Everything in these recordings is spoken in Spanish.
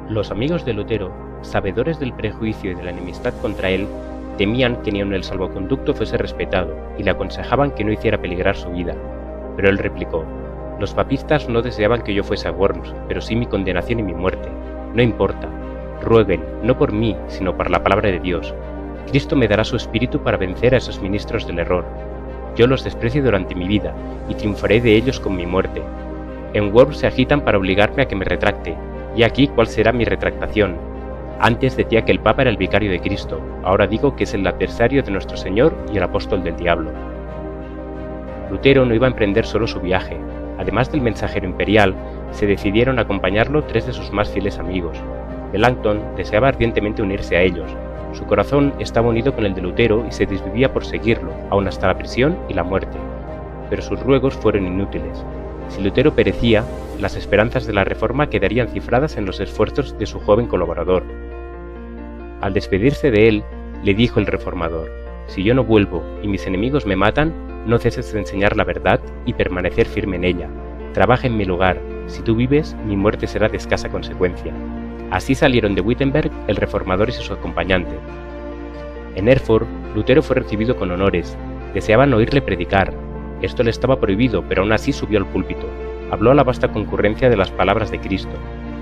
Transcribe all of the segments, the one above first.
Los amigos de Lutero, sabedores del prejuicio y de la enemistad contra él, temían que ni aun el salvoconducto fuese respetado y le aconsejaban que no hiciera peligrar su vida. Pero él replicó: «Los papistas no deseaban que yo fuese a Worms, pero sí mi condenación y mi muerte. No importa. Rueguen, no por mí, sino por la palabra de Dios. Cristo me dará su espíritu para vencer a esos ministros del error. Yo los desprecio durante mi vida, y triunfaré de ellos con mi muerte. En Worms se agitan para obligarme a que me retracte, y aquí cuál será mi retractación. Antes decía que el Papa era el vicario de Cristo, ahora digo que es el adversario de nuestro Señor y el apóstol del diablo». Lutero no iba a emprender solo su viaje. Además del mensajero imperial, se decidieron a acompañarlo 3 de sus más fieles amigos. Melanchthon deseaba ardientemente unirse a ellos. Su corazón estaba unido con el de Lutero y se desvivía por seguirlo, aun hasta la prisión y la muerte. Pero sus ruegos fueron inútiles. Si Lutero perecía, las esperanzas de la Reforma quedarían cifradas en los esfuerzos de su joven colaborador. Al despedirse de él, le dijo el reformador: «Si yo no vuelvo y mis enemigos me matan, no ceses de enseñar la verdad y permanecer firme en ella. Trabaja en mi lugar. Si tú vives, mi muerte será de escasa consecuencia». Así salieron de Wittenberg el reformador y su acompañante. En Erfurt, Lutero fue recibido con honores. Deseaban oírle predicar. Esto le estaba prohibido, pero aún así subió al púlpito. Habló a la vasta concurrencia de las palabras de Cristo: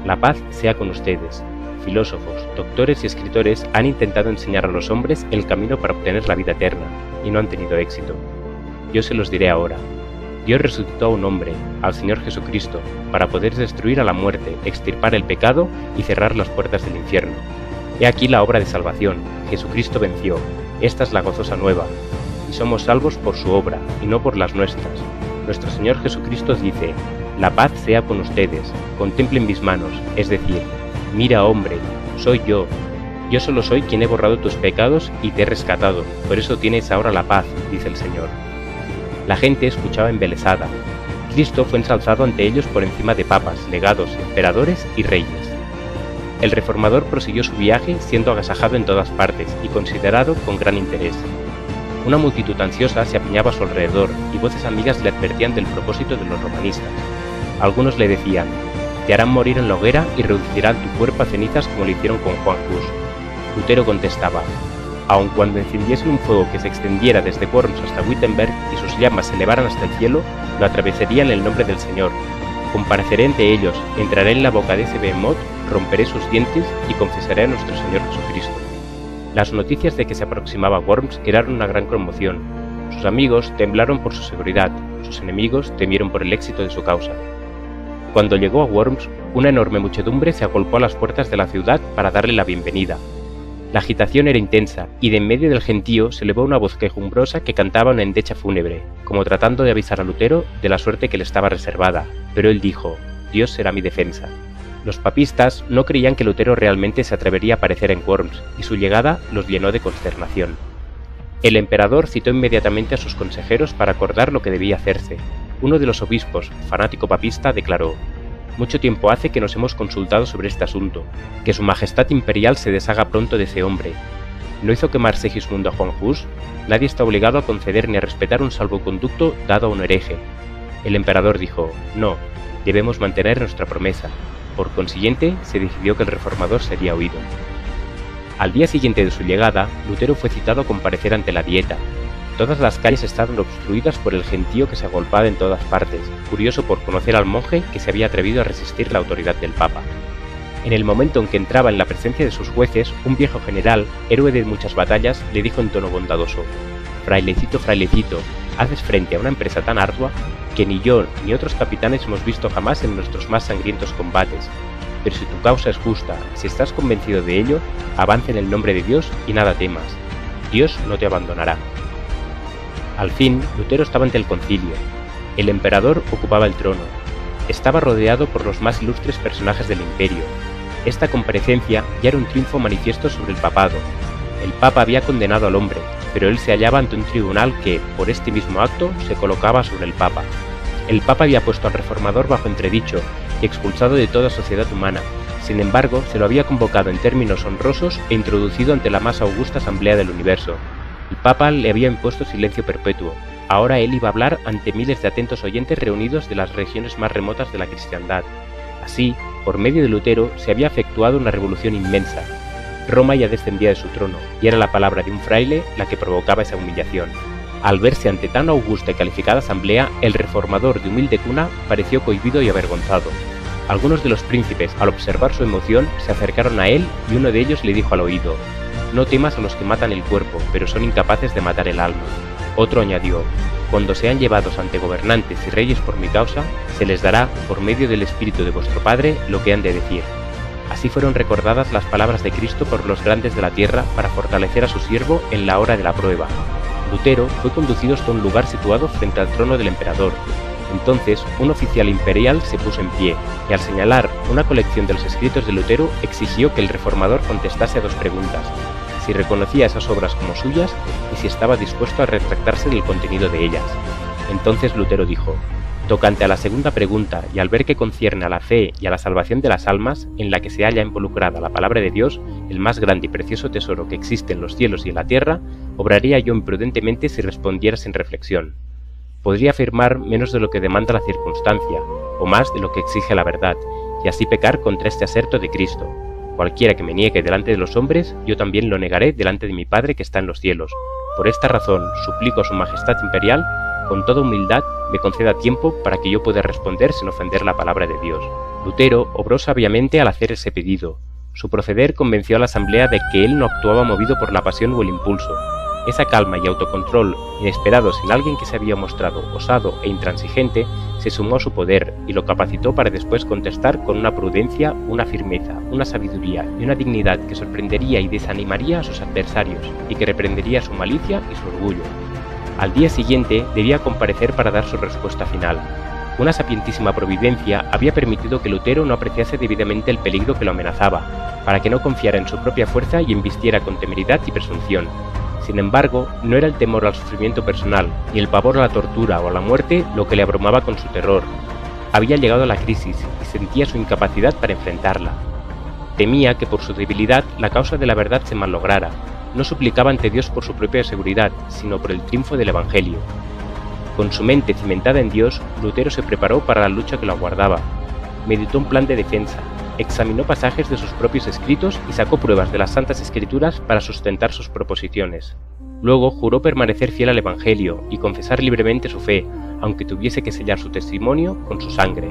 «La paz sea con ustedes». Filósofos, doctores y escritores han intentado enseñar a los hombres el camino para obtener la vida eterna, y no han tenido éxito. Yo se los diré ahora. Dios resucitó a un hombre, al Señor Jesucristo, para poder destruir a la muerte, extirpar el pecado y cerrar las puertas del infierno. He aquí la obra de salvación. Jesucristo venció. Esta es la gozosa nueva. Y somos salvos por su obra, y no por las nuestras. Nuestro Señor Jesucristo dice: «La paz sea con ustedes. Contemplen mis manos», es decir, «Mira, hombre, soy yo. Yo solo soy quien he borrado tus pecados y te he rescatado. Por eso tienes ahora la paz», dice el Señor. La gente escuchaba embelesada. Cristo fue ensalzado ante ellos por encima de papas, legados, emperadores y reyes. El reformador prosiguió su viaje siendo agasajado en todas partes y considerado con gran interés. Una multitud ansiosa se apiñaba a su alrededor y voces amigas le advertían del propósito de los romanistas. Algunos le decían: «Te harán morir en la hoguera y reducirán tu cuerpo a cenizas como lo hicieron con Juan Hus». Lutero contestaba: «Aun cuando encendiesen un fuego que se extendiera desde Worms hasta Wittenberg y sus llamas se elevaran hasta el cielo, lo atravesaría en el nombre del Señor. Compareceré ante ellos, entraré en la boca de ese behemoth, romperé sus dientes y confesaré a nuestro Señor Jesucristo». Las noticias de que se aproximaba Worms crearon una gran conmoción. Sus amigos temblaron por su seguridad, sus enemigos temieron por el éxito de su causa. Cuando llegó a Worms, una enorme muchedumbre se agolpó a las puertas de la ciudad para darle la bienvenida. La agitación era intensa, y de en medio del gentío se elevó una voz quejumbrosa que cantaba una endecha fúnebre, como tratando de avisar a Lutero de la suerte que le estaba reservada, pero él dijo: «Dios será mi defensa». Los papistas no creían que Lutero realmente se atrevería a aparecer en Worms, y su llegada los llenó de consternación. El emperador citó inmediatamente a sus consejeros para acordar lo que debía hacerse. Uno de los obispos, fanático papista, declaró: «Mucho tiempo hace que nos hemos consultado sobre este asunto. Que su majestad imperial se deshaga pronto de ese hombre. ¿No hizo quemar Segismundo a Juan Hus? Nadie está obligado a conceder ni a respetar un salvoconducto dado a un hereje». El emperador dijo: «No, debemos mantener nuestra promesa». Por consiguiente, se decidió que el reformador sería oído. Al día siguiente de su llegada, Lutero fue citado a comparecer ante la Dieta. Todas las calles estaban obstruidas por el gentío que se agolpaba en todas partes, curioso por conocer al monje que se había atrevido a resistir la autoridad del Papa. En el momento en que entraba en la presencia de sus jueces, un viejo general, héroe de muchas batallas, le dijo en tono bondadoso: «Frailecito, frailecito, haces frente a una empresa tan ardua que ni yo ni otros capitanes hemos visto jamás en nuestros más sangrientos combates. Pero si tu causa es justa, si estás convencido de ello, avanza en el nombre de Dios y nada temas. Dios no te abandonará». Al fin, Lutero estaba ante el concilio. El emperador ocupaba el trono. Estaba rodeado por los más ilustres personajes del imperio. Esta comparecencia ya era un triunfo manifiesto sobre el papado. El papa había condenado al hombre, pero él se hallaba ante un tribunal que, por este mismo acto, se colocaba sobre el papa. El papa había puesto al reformador bajo entredicho y expulsado de toda sociedad humana. Sin embargo, se lo había convocado en términos honrosos e introducido ante la más augusta asamblea del universo. El Papa le había impuesto silencio perpetuo. Ahora él iba a hablar ante miles de atentos oyentes reunidos de las regiones más remotas de la cristiandad. Así, por medio de Lutero se había efectuado una revolución inmensa. Roma ya descendía de su trono, y era la palabra de un fraile la que provocaba esa humillación. Al verse ante tan augusta y calificada asamblea, el reformador de humilde cuna pareció cohibido y avergonzado. Algunos de los príncipes, al observar su emoción, se acercaron a él y uno de ellos le dijo al oído: «No temas a los que matan el cuerpo, pero son incapaces de matar el alma». Otro añadió: «Cuando sean llevados ante gobernantes y reyes por mi causa, se les dará, por medio del Espíritu de vuestro Padre, lo que han de decir». Así fueron recordadas las palabras de Cristo por los grandes de la tierra para fortalecer a su siervo en la hora de la prueba. Lutero fue conducido hasta un lugar situado frente al trono del emperador. Entonces, un oficial imperial se puso en pie, y al señalar una colección de los escritos de Lutero, exigió que el reformador contestase a dos preguntas: si reconocía esas obras como suyas y si estaba dispuesto a retractarse del contenido de ellas. Entonces Lutero dijo: «Tocante a la segunda pregunta, y al ver que concierne a la fe y a la salvación de las almas, en la que se halla involucrada la palabra de Dios, el más grande y precioso tesoro que existe en los cielos y en la tierra, obraría yo imprudentemente si respondiera sin reflexión. Podría afirmar menos de lo que demanda la circunstancia, o más de lo que exige la verdad, y así pecar contra este aserto de Cristo. Cualquiera que me niegue delante de los hombres, yo también lo negaré delante de mi Padre que está en los cielos. Por esta razón, suplico a su Majestad Imperial, con toda humildad, me conceda tiempo para que yo pueda responder sin ofender la palabra de Dios». Lutero obró sabiamente al hacer ese pedido. Su proceder convenció a la asamblea de que él no actuaba movido por la pasión o el impulso. Esa calma y autocontrol, inesperados en alguien que se había mostrado osado e intransigente, se sumó a su poder y lo capacitó para después contestar con una prudencia, una firmeza, una sabiduría y una dignidad que sorprendería y desanimaría a sus adversarios y que reprendería su malicia y su orgullo. Al día siguiente debía comparecer para dar su respuesta final. Una sapientísima providencia había permitido que Lutero no apreciase debidamente el peligro que lo amenazaba, para que no confiara en su propia fuerza y embistiera con temeridad y presunción. Sin embargo, no era el temor al sufrimiento personal, ni el pavor a la tortura o a la muerte lo que le abrumaba con su terror. Había llegado a la crisis y sentía su incapacidad para enfrentarla. Temía que por su debilidad la causa de la verdad se malograra. No suplicaba ante Dios por su propia seguridad, sino por el triunfo del Evangelio. Con su mente cimentada en Dios, Lutero se preparó para la lucha que lo aguardaba. Meditó un plan de defensa, examinó pasajes de sus propios escritos y sacó pruebas de las Santas Escrituras para sustentar sus proposiciones. Luego juró permanecer fiel al Evangelio y confesar libremente su fe, aunque tuviese que sellar su testimonio con su sangre.